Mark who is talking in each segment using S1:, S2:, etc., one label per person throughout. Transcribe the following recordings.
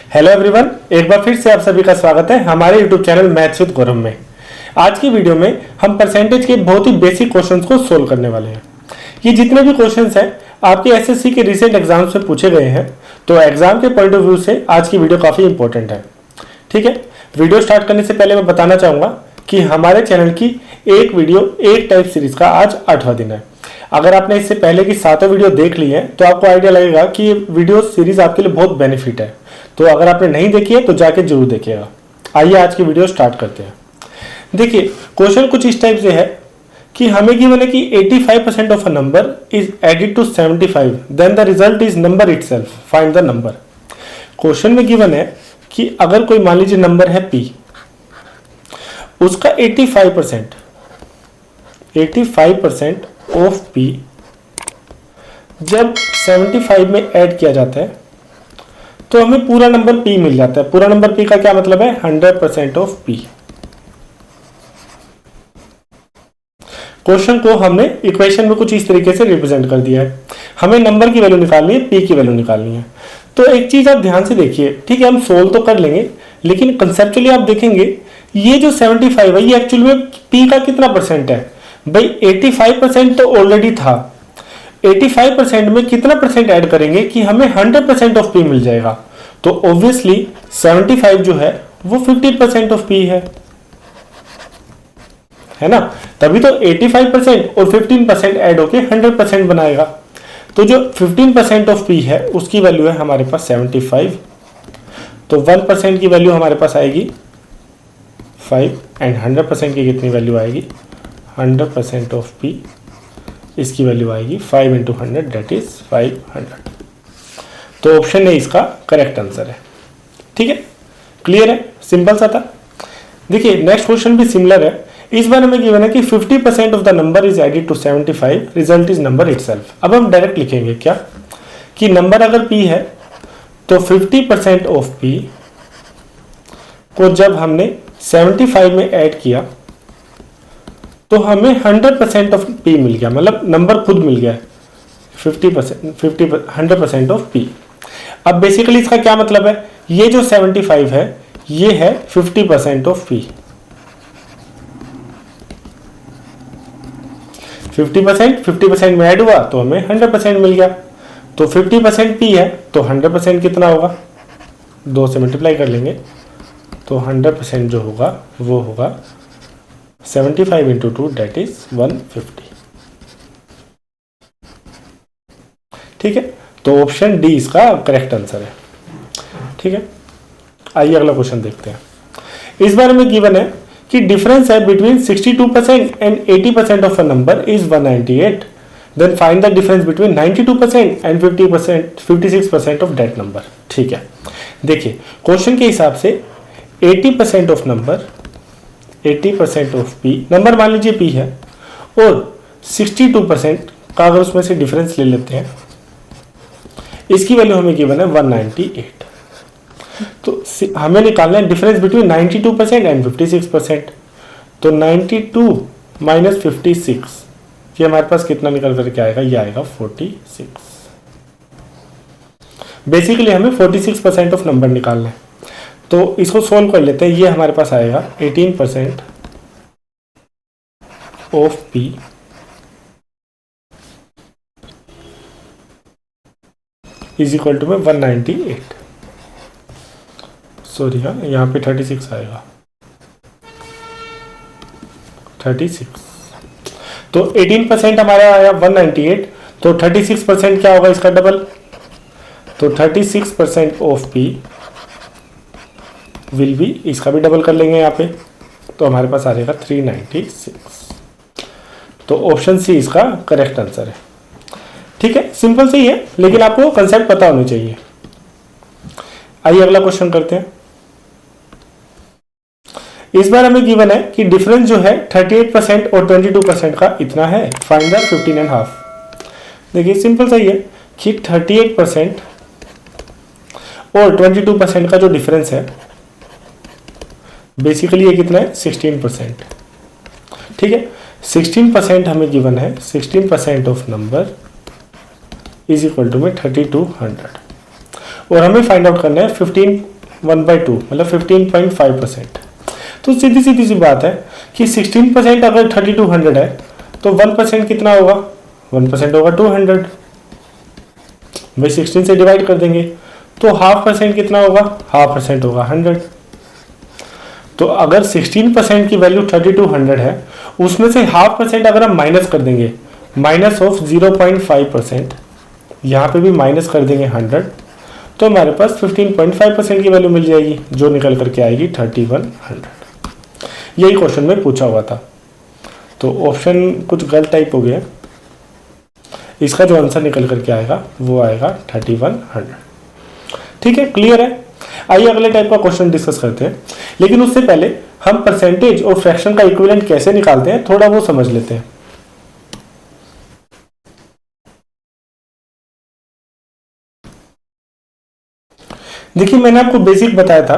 S1: Hello everyone, एक बार फिर से आप सभी का स्वागत है हमारे यूट्यूब चैनल मैथ्स विद गौरव में। आज की वीडियो में हम परसेंटेज के बहुत ही बेसिक क्वेश्चंस को सोल्व करने वाले हैं। ये जितने भी क्वेश्चंस हैं आपके एसएससी के रिसेंट एग्जाम्स में पूछे गए हैं, तो एग्जाम के पॉइंट ऑफ व्यू से आज की वीडियो काफ़ी इंपॉर्टेंट है। ठीक है, वीडियो स्टार्ट करने से पहले मैं बताना चाहूँगा कि हमारे चैनल की एक वीडियो एक टाइप सीरीज का आज 8वां दिन है। अगर आपने इससे पहले की 7 वीडियो देख ली है तो आपको आइडिया लगेगा कि ये वीडियो सीरीज आपके लिए बहुत बेनिफिट है। तो अगर आपने नहीं देखी है तो जाके जरूर देखिएगा। आइए आज की वीडियो स्टार्ट करते हैं। देखिए, क्वेश्चन कुछ इस टाइप से है कि हमें गिवन है कि 85% of a number is added to 75, then the result is number itself, find the number. Question में गिवन है कि अगर कोई मान लीजिए नंबर है p, उसका 85% ऑफ p जब 75 में ऐड किया जाता है तो हमें पूरा नंबर p मिल जाता है। पूरा नंबर p का क्या मतलब है? 100% ऑफ p। क्वेश्चन को हमने इक्वेशन में कुछ इस तरीके से रिप्रेजेंट कर दिया है। हमें नंबर की वैल्यू निकालनी है, p की वैल्यू निकालनी है। तो एक चीज आप ध्यान से देखिए, ठीक है, हम सोल्व तो कर लेंगे लेकिन कंसेप्चुअली आप देखेंगे ये जो 75 है ये एक्चुअली में p का कितना परसेंट है? भाई 85% तो ऑलरेडी था, 85% में कितना परसेंट ऐड करेंगे कि हमें 100% ऑफ p मिल जाएगा। तो ऑब्वियसली 75 जो है वो 50% ऑफ p है ना, तभी तो 85% और 15% ऐड होके 100% बनाएगा। तो जो 15% ऑफ p है उसकी वैल्यू है हमारे पास 75, तो 1% की वैल्यू हमारे पास आएगी 5 एंड 100% की कितनी वैल्यू आएगी? 100% ऑफ p, इसकी वैल्यू आएगी 5 इंटू 100 दैट इज 500। तो ऑप्शन ए इसका करेक्ट आंसर है। ठीक है, क्लियर है, सिंपल सा था। देखिए नेक्स्ट क्वेश्चन भी सिमिलर है। इस बार हमें गिवन है कि 50% of the number is added to 75, result is number itself. अब हम डायरेक्ट लिखेंगे क्या कि नंबर अगर p है तो 50% ऑफ p को जब हमने 75 में ऐड किया तो हमें 100% ऑफ p मिल गया, मतलब नंबर खुद मिल गया 100% ऑफ p। अब बेसिकली इसका क्या मतलब है? ये जो 75 है ये है 50% ऑफ p। 50% में ऐड हुआ तो हमें 100% मिल गया। तो 50% p है तो 100% कितना होगा? 2 से मल्टीप्लाई कर लेंगे तो 100% जो होगा वो होगा 75 इंटू 2 दैट इज 150। ठीक है, तो ऑप्शन डी इसका करेक्ट आंसर है। ठीक है, आइए अगला क्वेश्चन देखते हैं। इस बारे में गिवन है कि डिफरेंस है between 62% and 80% of a number is 198, then find the difference between 92% and 56% of that number. ठीक है, देखिए क्वेश्चन के हिसाब से 80% of number, 80% of p, number मान लीजिए p है, और 62% का अगर उसमें से डिफरेंस ले लेते हैं, इसकी वैल्यू हमें गिवन है 198। तो हमें निकालना है डिफरेंस बिटवीन 92% एंड 56%। तो 92 माइनस 56, ये हमारे पास कितना निकल करके आएगा? ये आएगा 46। बेसिकली हमें 46% ऑफ नंबर निकालना है। तो इसको सोल्व कर लेते हैं। ये हमारे पास आएगा 18% of p is equal to में 198। सॉरी, हाँ यहाँ पे 36 आएगा, 36। तो 18% हमारा आया 198, तो 36% क्या होगा? इसका डबल। तो 36% ऑफ p विल बी, इसका भी डबल कर लेंगे यहाँ पे, तो हमारे पास आ जाएगा 396। तो ऑप्शन सी इसका करेक्ट आंसर है। ठीक है, सिंपल से ही है लेकिन आपको कंसेप्ट पता होना चाहिए। आइए अगला क्वेश्चन करते हैं। इस बार हमें गिवन है कि डिफरेंस जो है 38% और 22% का इतना है, फाइंड द 15.5। देखिए सिंपल सा ही है कि 38% और 22% का जो डिफरेंस है बेसिकली ये कितना है? 16%। ठीक है, 16% हमें गिवन है, 16% of number is equal to में 3200, और हमें फाइंड आउट करना है 1/2 मतलब 15.5%। तो सीधी सीधी सी बात है कि 16% अगर 3200 है तो 1% कितना होगा, 1% होगा 200, भाई 16 से डिवाइड कर देंगे तो 0.5% कितना होगा, 0.5% होगा 100। तो अगर 16% की वैल्यू 3200 है, उसमें से 0.5% अगर हम माइनस कर देंगे, माइनस ऑफ 0.5%, यहाँ पे भी माइनस कर देंगे 100, तो हमारे पास 15.5% की वैल्यू मिल जाएगी जो निकल करके आएगी 3100। यही क्वेश्चन में पूछा हुआ था। तो ऑप्शन कुछ गलत टाइप हो गया, इसका जो आंसर निकल करके आएगा वो आएगा 3100। ठीक है, क्लियर है। आइए अगले टाइप का क्वेश्चन डिस्कस करते हैं, लेकिन उससे पहले हम परसेंटेज और फ्रैक्शन का इक्विवेलेंट कैसे निकालते हैं थोड़ा वो समझ लेते हैं। देखिए मैंने आपको बेसिक बताया था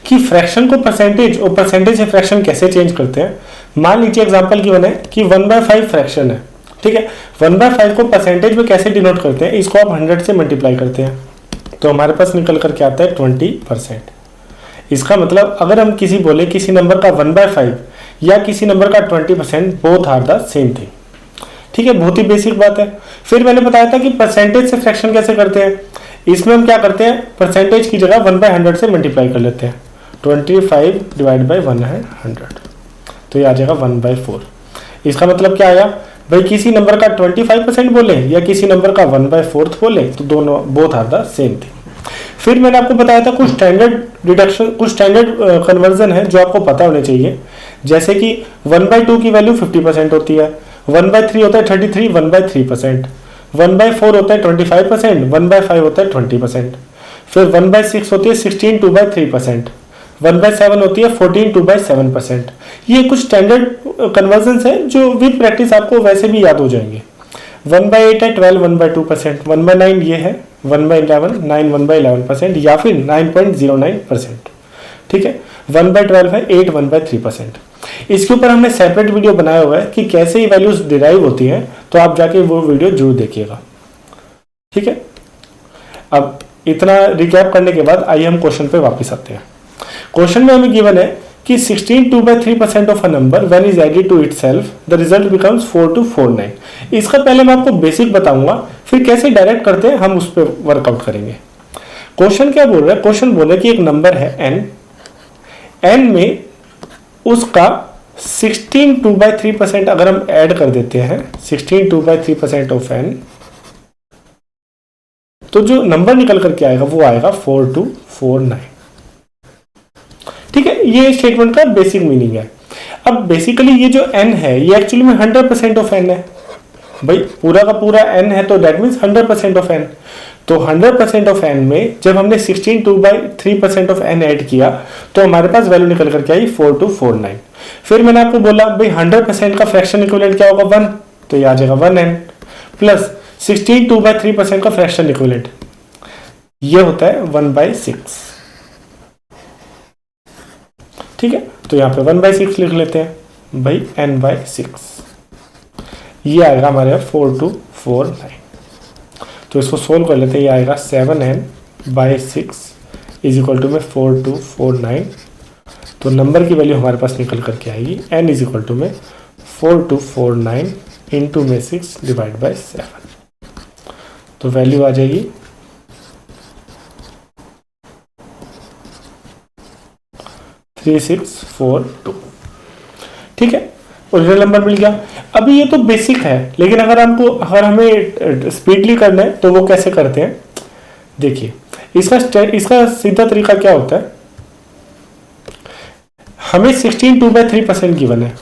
S1: कि फ्रैक्शन को परसेंटेज और परसेंटेज से फ्रैक्शन कैसे चेंज करते हैं। मान लीजिए एग्जांपल की बने कि 1/5 फ्रैक्शन है, ठीक है। 1/5 को परसेंटेज में कैसे डिनोट करते हैं, इसको आप 100 से मल्टीप्लाई करते हैं तो हमारे पास निकल करके आता है 20%। इसका मतलब अगर हम किसी नंबर का 1/5 या किसी नंबर का 20%, both are the same thing. ठीक है, बहुत ही बेसिक बात है। फिर मैंने बताया था कि परसेंटेज से फ्रैक्शन कैसे करते हैं। इसमें हम क्या करते हैं, परसेंटेज की जगह 1/100 से मल्टीप्लाई कर लेते हैं। 25 डिवाइड बाई 100, तो ये आ जाएगा 1/4। इसका मतलब क्या आया, भाई किसी नंबर का 25% बोले या किसी नंबर का 1/4 बोले तो दोनों both are the same thing. फिर मैंने आपको बताया था कुछ स्टैंडर्ड डिडक्शन, कुछ स्टैंडर्ड कन्वर्जन है जो आपको पता होने चाहिए। जैसे कि 1/2 की वैल्यू 50% होती है, 1/3 होता है 33, 1/3%, 1/4 होता है 25%, 1/5 होता है 20%। फिर 1/6 होती है 16 2/3%, 1/7 होती है 14 2/7%। ये कुछ स्टैंडर्ड कन्वर्जन है जो विद प्रैक्टिस आपको वैसे भी याद हो जाएंगे। 1/8 है 12 1/2%, 1/9 ये है 1/11 9 1/11%, या फिर 9.09%। ठीक है, 1/12 है 8 1/3%। इसके ऊपर हमने सेपरेट वीडियो बनाया हुआ है कि कैसे ये वैल्यूज डिराइव होती हैं, तो आप जाके वो वीडियो जरूर देखिएगा। ठीक है, अब इतना रिकैप करने के बाद आइए हम क्वेश्चन पे वापस आते हैं। क्वेश्चन में हमें गिवन है कि 16 2/3% of a number when is added to itself the result becomes 4249। इसका पहले मैं आपको बेसिक बताऊंगा, फिर कैसे डायरेक्ट करते हैं हम उस पर वर्कआउट करेंगे। क्वेश्चन क्या बोल रहा है, क्वेश्चन बोल रहा है कि एक नंबर है n में उसका 16 2/3% अगर हम ऐड कर देते हैं, 16 2/3% ऑफ n, तो जो नंबर निकल करके आएगा वो आएगा 4249। ठीक है, ये स्टेटमेंट का बेसिक मीनिंग है। अब बेसिकली ये जो n है ये एक्चुअली में 100% ऑफ n है। भाई पूरा का पूरा n है तो दैट मीन्स 100% ऑफ n। तो 100% ऑफ n में जब हमने 16 2/3% ऑफ n ऐड किया तो हमारे पास वैल्यू निकल करके आई 4249। फिर मैंने आपको बोला भाई 100% का फ्रैक्शन इक्विवेलेंट क्या होगा 1, तो ये आ जाएगा 1n प्लस 16 2/3% का फ्रैक्शन इक्विवेलेंट ये होता है 1/6। ठीक है, तो यहाँ पे 1/6 लिख लेते हैं, भाई n/6 ये आएगा हमारे 4249। तो इसको सोल्व कर लेते हैं, ये आएगा 7n/6 इज इक्वल टू में 4249। तो नंबर की वैल्यू हमारे पास निकल करके आएगी n इज इक्वल टू में 4249 इंटू में 6 डिवाइड बाई 7। तो वैल्यू आ जाएगी 3642। ठीक है, ओरिजिनल नंबर मिल गया। अभी ये तो बेसिक है, लेकिन अगर हमें स्पीडली करना है तो वो कैसे करते हैं। देखिए इसका सीधा तरीका क्या होता है, हमें 16 2/3% गिवन है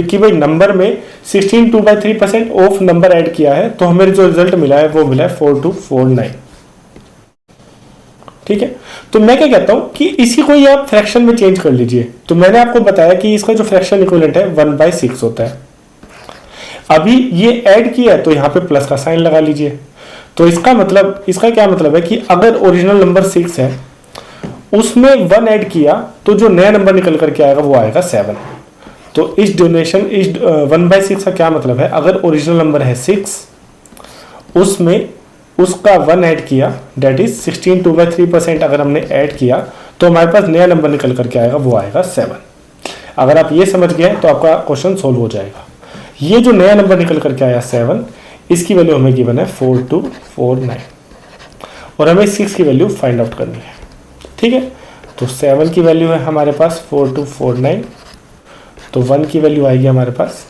S1: कि भाई नंबर में 16 2/3% ऑफ नंबर ऐड किया है, तो हमें जो रिजल्ट मिला है वो मिला है 4249। ठीक है, तो मैं क्या कहता हूं कि इसी को ही आप फ्रैक्शन में चेंज कर लीजिए। तो मैंने आपको बताया कि इसका जो फ्रैक्शन इक्विवेलेंट है 1/6 होता है। अभी ये ऐड किया है तो यहाँ पे प्लस का साइन लगा लीजिए। तो इसका क्या मतलब है कि अगर ओरिजिनल नंबर 6 है उसमें 1 ऐड किया तो जो नया नंबर निकल करके आएगा वो आएगा 7। तो इस 1/6 का क्या मतलब है, अगर ओरिजिनल नंबर है 6 उसमें उसका 1 ऐड किया, डेट इज 16 2/3% अगर हमने ऐड किया तो हमारे पास नया नंबर निकल करके आएगा, वो आएगा 7। अगर आप ये समझ गए तो आपका क्वेश्चन सोल्व हो जाएगा। ये जो नया नंबर निकल करके आया 7, इसकी वैल्यू हमें गिवन है 4249 और हमें 6 की वैल्यू फाइंड आउट करनी है। ठीक है, तो 7 की वैल्यू है हमारे पास 4249, तो 1 की वैल्यू आएगी हमारे पास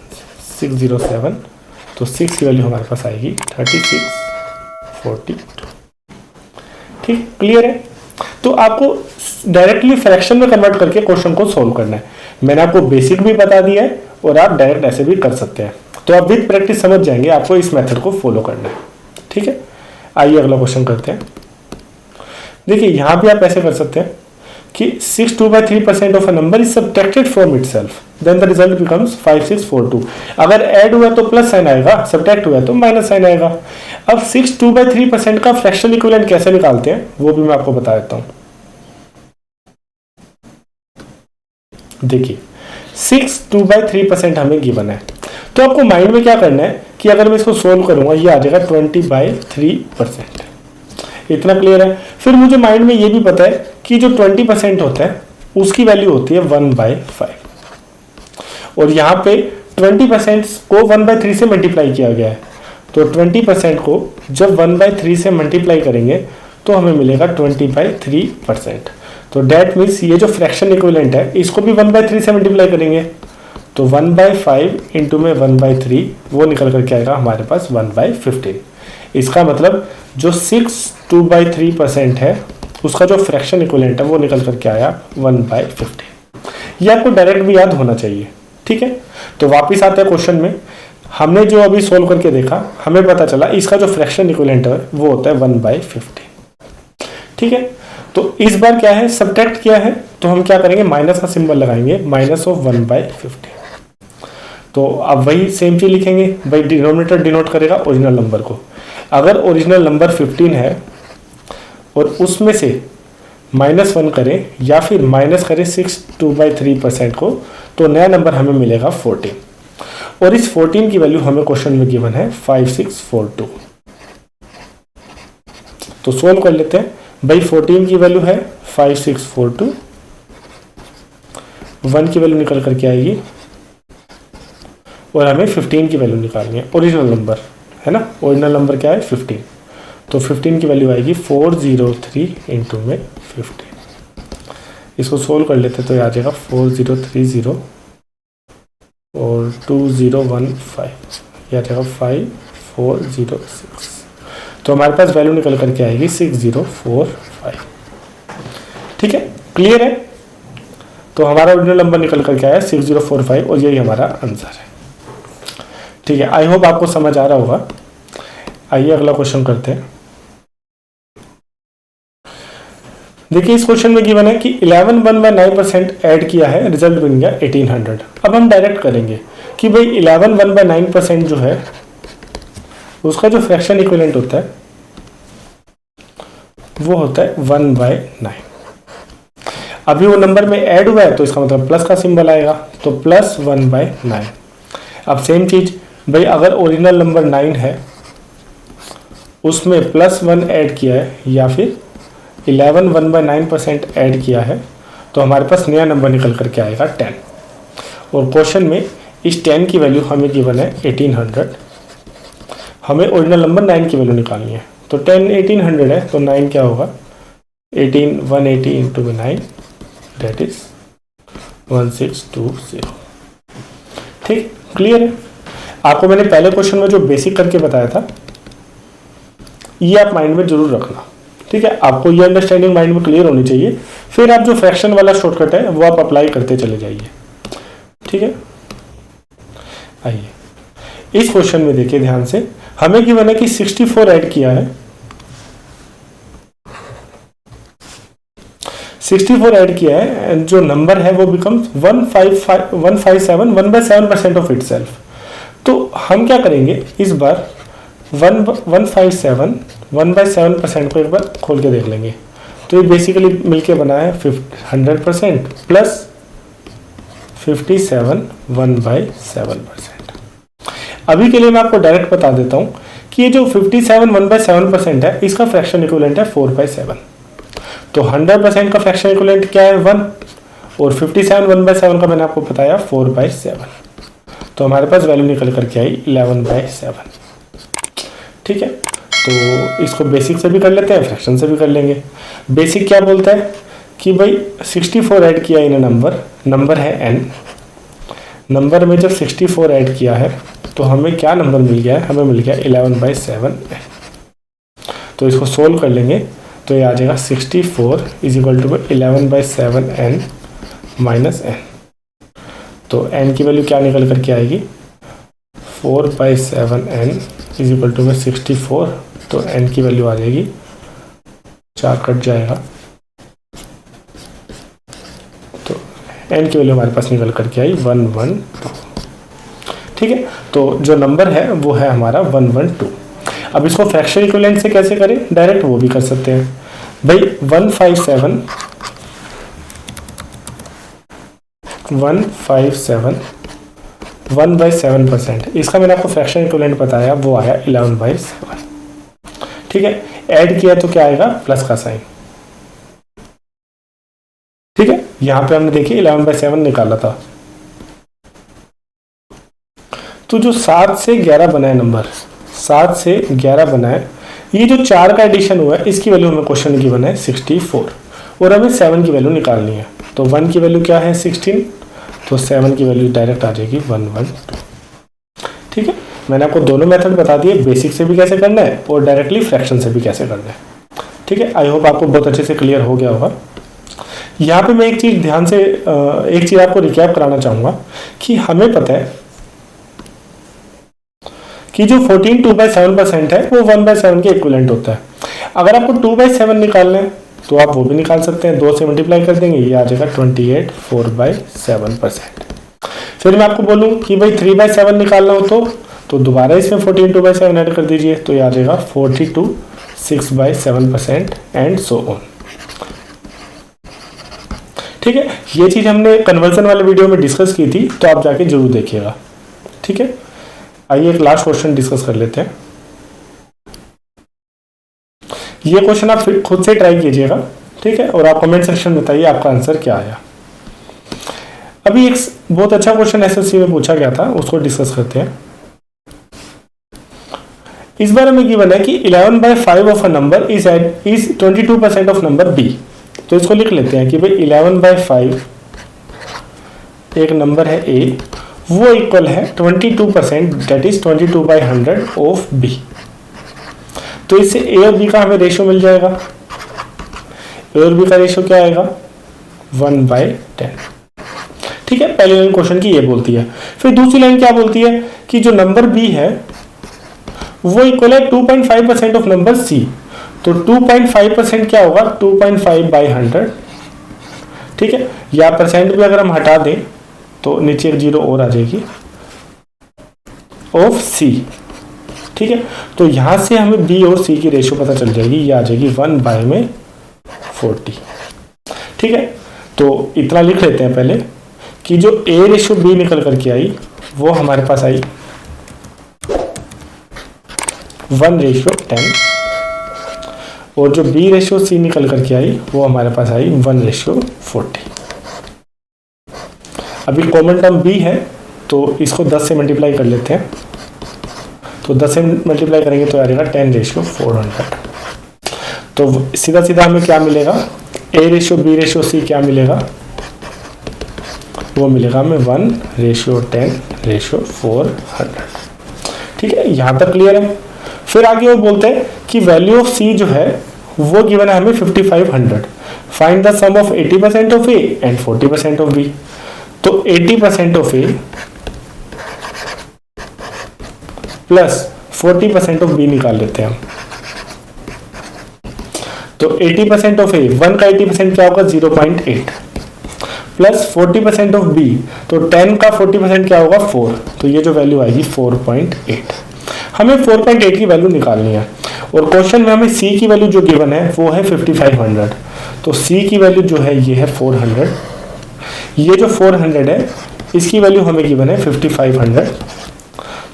S1: 607, तो 6 की वैल्यू हमारे पास आएगी 3642। ठीक, क्लियर है। तो आपको डायरेक्टली फ्रैक्शन में कन्वर्ट करके क्वेश्चन को सोल्व करना है। मैंने आपको बेसिक भी बता दिया है और आप डायरेक्ट ऐसे भी कर सकते हैं। तो आप विद प्रैक्टिस समझ जाएंगे, आपको इस मेथड को फॉलो करना है। ठीक है, आइए अगला क्वेश्चन करते हैं। देखिए यहाँ भी आप ऐसे कर सकते हैं कि 62/3% of a number is subtracted from itself, then the result becomes 5642। अगर ऐड हुआ तो प्लस साइन आएगा, सब्ट्रैक्ट हुआ तो माइनस साइन आएगा। अब 62/3% का फ्रैक्शनल इक्विवेलेंट कैसे निकालते हैं वो भी मैं आपको बता देता हूँ। देखिए 62/3% हमें गिवन है, तो आपको माइंड में क्या करना है कि अगर मैं इसको सोल्व करूंगा ये आ जाएगा 20/3%। इतना क्लियर है। फिर मुझे माइंड में ये भी पता है कि जो 20% होता है उसकी वैल्यू होती है 1/5 और यहाँ पे 20% को 1/3 से मल्टीप्लाई किया गया है, तो 20% को जब 1/3 से मल्टीप्लाई करेंगे तो हमें मिलेगा 20/3%। तो डेट मीन्स ये जो फ्रैक्शन इक्विवेलेंट है इसको भी 1/3 से मल्टीप्लाई करेंगे, तो 1/5 इंटू में 1/3 वो निकल करके आएगा हमारे पास 1/15। इसका मतलब जो 62/3% है उसका जो फ्रैक्शन इक्विवेलेंट है वो निकल करके आया 1/15। ये आपको डायरेक्ट भी याद होना चाहिए। ठीक है, तो वापिस आते हैं क्वेश्चन में। हमने जो अभी सोल्व करके देखा, हमें पता चला इसका जो फ्रैक्शन इक्विवेलेंट है वो होता है 1/15। ठीक है, तो इस बार क्या है, सब्ट्रैक्ट किया है, तो हम क्या करेंगे, माइनस का सिंबल लगाएंगे, माइनस ऑफ 1/15। तो अब वही सेम चीज लिखेंगे, भाई डिनोमिनेटर डिनोट करेगा ओरिजिनल नंबर को। अगर ओरिजिनल नंबर 15 है और उसमें से -1 करें या फिर माइनस करें 62/3% को, तो नया नंबर हमें मिलेगा 14 और इस 14 की वैल्यू हमें क्वेश्चन में गिवन है 5642। तो सोल्व कर लेते हैं। भाई 14 की वैल्यू है 5642, 1 की वैल्यू निकल करके आएगी और हमें 15 की वैल्यू निकालनी है। ओरिजिनल नंबर है ना, ओरिजिनल नंबर क्या है 15, तो 15 की वैल्यू आएगी 403 इंटू में 15। इसको सोल्व कर लेते तो आ जाएगा 4030 और 2015, यह आ जाएगा 5406। तो हमारे पास वैल्यू निकल करके आएगी 6045। ठीक है, क्लियर है। तो हमारा ओरिजिनल नंबर निकल करके आया 6045 और यही हमारा आंसर है। ठीक है, आई होप आपको समझ आ रहा होगा। आइए अगला क्वेश्चन करते हैं। देखिए इस क्वेश्चन में गिवन है कि 11 1/9% ऐड किया है, रिजल्ट बन गया 1800। अब हम डायरेक्ट करेंगे कि भाई 11 1/9% जो है उसका जो फ्रैक्शन इक्विवेलेंट होता है वो होता है 1/9। अभी वो नंबर में ऐड हुआ है तो इसका मतलब प्लस का सिंबल आएगा, तो प्लस 1/9। अब सेम चीज भाई अगर ओरिजिनल नंबर 9 है उसमें +1 ऐड किया है या फिर 11 1/9% ऐड किया है, तो हमारे पास नया नंबर निकल करके आएगा 10 और क्वेश्चन में इस 10 की वैल्यू हमें गिवन है 1800। हमें ओरिजिनल नंबर 9 की वैल्यू निकालनी है, तो 10 1800 है तो 9 क्या होगा 18 180 इंटू 9 दैट इज 1620। ठीक, क्लियर है। आपको मैंने पहले क्वेश्चन में जो बेसिक करके बताया था ये आप माइंड में जरूर रखना। ठीक है, आपको ये अंडरस्टैंडिंग माइंड में क्लियर होनी चाहिए, फिर आप जो फ्रैक्शन वाला शॉर्टकट है वो आप अप्लाई करते चले जाइए। ठीक है, आइए इस क्वेश्चन में देखिए ध्यान से, हमें गिवन है कि 64 ऐड किया है, 64 ऐड किया है, जो नंबर है वो बिकम्स 157 1/7% ऑफ इटसेल्फ। तो हम क्या करेंगे इस बार 157 1/7% को एक बार खोल के देख लेंगे, तो ये बेसिकली मिलके बना है 100% प्लस 57 1/7%। अभी के लिए मैं आपको डायरेक्ट बता देता हूं कि ये जो 57 1/7% है इसका फ्रैक्शन इक्विवेलेंट है 4/7। तो 100% का फ्रैक्शन इक्विवेलेंट क्या है 1, और 57 1/7 का मैंने आपको बताया 4/7। तो हमारे पास वैल्यू निकल करके आई 11/7। ठीक है, तो इसको बेसिक से भी कर लेते हैं, फ्रैक्शन से भी कर लेंगे। बेसिक क्या बोलता है कि भाई 64 ऐड किया इन नंबर है n, नंबर में जब 64 ऐड किया है तो हमें क्या नंबर मिल गया है, हमें मिल गया 11/7 n। तो इसको सोल्व कर लेंगे तो ये आ जाएगा 64 is equal to 11/7 n minus n। तो n की वैल्यू क्या निकल करके आएगी 4/7 n इज इक्वल टू 64। तो n की वैल्यू आ जाएगी 4 कट जाएगा, तो n की वैल्यू हमारे पास निकल करके आई 112। ठीक है, तो जो नंबर है वो है हमारा 112। अब इसको फ्रैक्शन इक्विवेलेंट से कैसे करें, डायरेक्ट वो भी कर सकते हैं भाई। 157 1/7%, इसका मैंने आपको फ्रैक्शन इक्विवेलेंट बताया, वो आया 11/7। ठीक है, ऐड किया तो क्या आएगा प्लस का साइन। ठीक है, यहां पे हमने देखिए 11/7 निकाला था। तो जो 7 से 11 बनाए नंबर, 7 से 11 बनाए, ये जो 4 का एडिशन हुआ है इसकी वैल्यू हमें क्वेश्चन की बनाए 64, और हमें 7 की वैल्यू निकालनी है। तो 1 की वैल्यू क्या है 16, तो 7 की वैल्यू डायरेक्ट आ जाएगी 112। ठीक है, मैंने आपको दोनों मेथड बता दिए, बेसिक से भी कैसे करना है और डायरेक्टली फ्रैक्शन से भी कैसे करना है। ठीक है, आई होप आपको बहुत अच्छे से क्लियर हो गया होगा। यहाँ पे मैं एक चीज़ ध्यान से एक चीज़ आपको रिकैप कराना चाहूँगा कि हमें पता है कि जो 14 2/7% है वो 1/7 के इक्विवेलेंट होता है। अगर आपको 2/7 निकालना है तो आप वो भी निकाल सकते हैं, 2 से मल्टीप्लाई कर देंगे, ये आ जाएगा 28 4/7%। फिर मैं आपको बोलूँ कि भाई 3/7 निकालना हो तो दोबारा इसमें 14 2/7 ऐड कर दीजिए, तो ये आ जाएगा 42 6/7% एंड सो ऑन। ठीक है, ये चीज़ हमने कन्वर्जन वाले वीडियो में डिस्कस की थी, तो आप जाके जरूर देखिएगा। ठीक है, आइए एक लास्ट क्वेश्चन डिस्कस कर लेते हैं। ये क्वेश्चन आप खुद से ट्राई कीजिएगा, ठीक है, और आप कमेंट सेक्शन में बताइए आपका आंसर क्या आया। अभी एक बहुत अच्छा क्वेश्चन एसएससी में पूछा गया था, उसको डिस्कस करते हैं। इस बार हमें गिवन है कि 11/5 of a number is 22% of number b. तो इसको लिख लेते हैं कि भाई 11/5 एक नंबर है ए, वो इक्वल है 22%, दैट इज 22/100 ऑफ बी। तो इससे ए और बी का हमें रेशियो मिल जाएगा। ए और बी का रेशियो क्या आएगा 1/10। ठीक है, पहली लाइन क्वेश्चन की ये बोलती है। फिर दूसरी लाइन क्या बोलती है कि जो नंबर बी है वो इक्वल है 2.5% ऑफ नंबर सी। तो 2.5% क्या होगा 2.5/100। ठीक है, या परसेंट भी अगर हम हटा दें तो नीचे एक जीरो और आ जाएगी ऑफ सी। ठीक है, तो यहां से हमें बी और सी की रेशियो पता चल जाएगी, ये आ जाएगी 1/40। ठीक है, तो इतना लिख लेते हैं पहले कि जो ए रेशियो बी निकल करके आई वो हमारे पास आई 1/10, और जो बी रेशियो सी निकल करके आई वो हमारे पास आई 1/40। अभी कॉमन टर्म बी है तो इसको 10 से मल्टीप्लाई कर लेते हैं, तो 10 से मल्टीप्लाई करेंगे तो आ जाएगा 10/400। तो सीधा सीधा हमें क्या मिलेगा, a ratio b ratio c क्या मिलेगा, वो मिलेगा हमें 1/10/400। ठीक है, यहाँ तक क्लियर है। फिर आगे वो बोलते हैं कि वैल्यू ऑफ सी जो है वो गिवन है हमें 5500। Find the sum of 80% of a and 40% of b. तो 80% of a plus 40% of b निकाल लेते हैं हम। तो 80% ऑफ ए, 1 का 80% क्या होगा 0.8, प्लस 40% ऑफ बी, तो 10 का 40% क्या होगा 4, तो ये जो वैल्यू आएगी 4.8। हमें 4.8 की वैल्यू निकालनी है, और क्वेश्चन में हमें सी की वैल्यू जो गिवन है वो है 5500। तो सी की वैल्यू जो है ये है 400। ये जो 400 है इसकी वैल्यू हमें गिवन है 5500।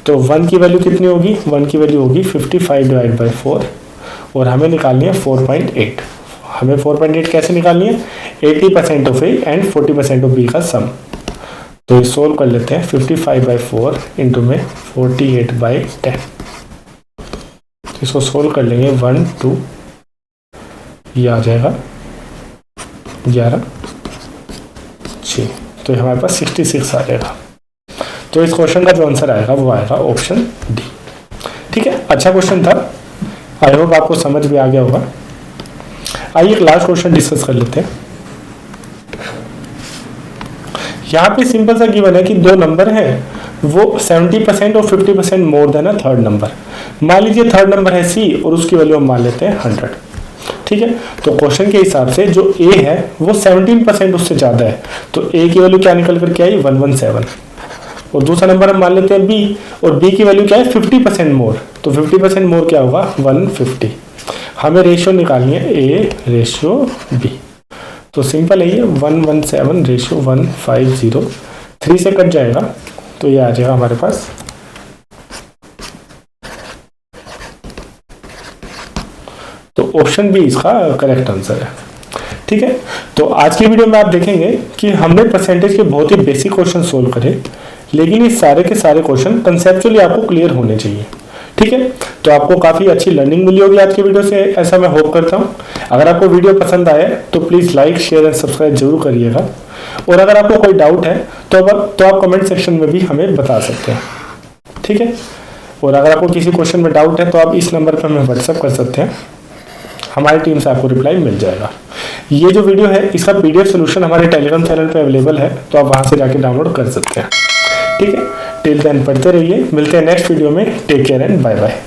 S1: तो 1 की वैल्यू कितनी होगी, 1 की वैल्यू होगी 55/4, और हमें निकालनी है 4.8। हमें 4.8 कैसे निकालनी है? 80% of a and 40% of b का सम। तो ये सोल्व कर लेते हैं। 55/4 इंटू में 48/10, इसको सोल्व कर लेंगे 1 2, ये आ जाएगा 11 6, तो हमारे पास 66 आ जाएगा। तो इस क्वेश्चन का जो आंसर आएगा वो आएगा ऑप्शन डी। ठीक है, अच्छा क्वेश्चन था, आई होप आपको समझ भी आ गया होगा। आइए एक लास्ट क्वेश्चन डिस्कस कर लेते हैं। यहाँ पे सिंपल सा गिवन है कि दो नंबर हैं, वो 70% और 50% more than a third number. मान लीजिए थर्ड नंबर है सी और उसकी वैल्यू हम मान लेते हैं 100। ठीक है, तो क्वेश्चन के हिसाब से जो ए है वो 17% उससे ज़्यादा है, तो ए की वैल्यू क्या निकल करके आई? 117। और दूसरा नंबर हम मान लेते हैं बी, और बी की वैल्यू क्या है? 50% मोर, तो 50% मोर क्या होगा? 150। हमें रेशियो निकालनी है ए रेशियो बी, तो सिंपल है ये 117 रेशियो 150, 3 से कट जाएगा तो ये आ जाएगा हमारे पास। तो ऑप्शन बी इसका करेक्ट आंसर है। ठीक है, तो आज की वीडियो में आप देखेंगे कि हमने परसेंटेज के बहुत ही बेसिक क्वेश्चन सोल्व करे, लेकिन ये सारे के सारे क्वेश्चन कंसेप्चुअली आपको क्लियर होने चाहिए। ठीक है, तो आपको काफ़ी अच्छी लर्निंग मिली होगी आज की वीडियो से, ऐसा मैं होप करता हूँ। अगर आपको वीडियो पसंद आए तो please like share and subscribe जरूर करिएगा, और अगर आपको कोई डाउट है तो आप कमेंट सेक्शन में भी हमें बता सकते हैं। ठीक है, और अगर आपको किसी क्वेश्चन में डाउट है तो आप इस नंबर पर हमें व्हाट्सअप कर सकते हैं, हमारी टीम से आपको रिप्लाई मिल जाएगा। ये जो वीडियो है इसका PDF सोल्यूशन हमारे टेलीग्राम चैनल पे अवेलेबल है, तो आप वहाँ से जाके डाउनलोड कर सकते हैं। ठीक है, टिल देन पढ़ते रहिए, मिलते हैं नेक्स्ट वीडियो में। Take care and bye bye.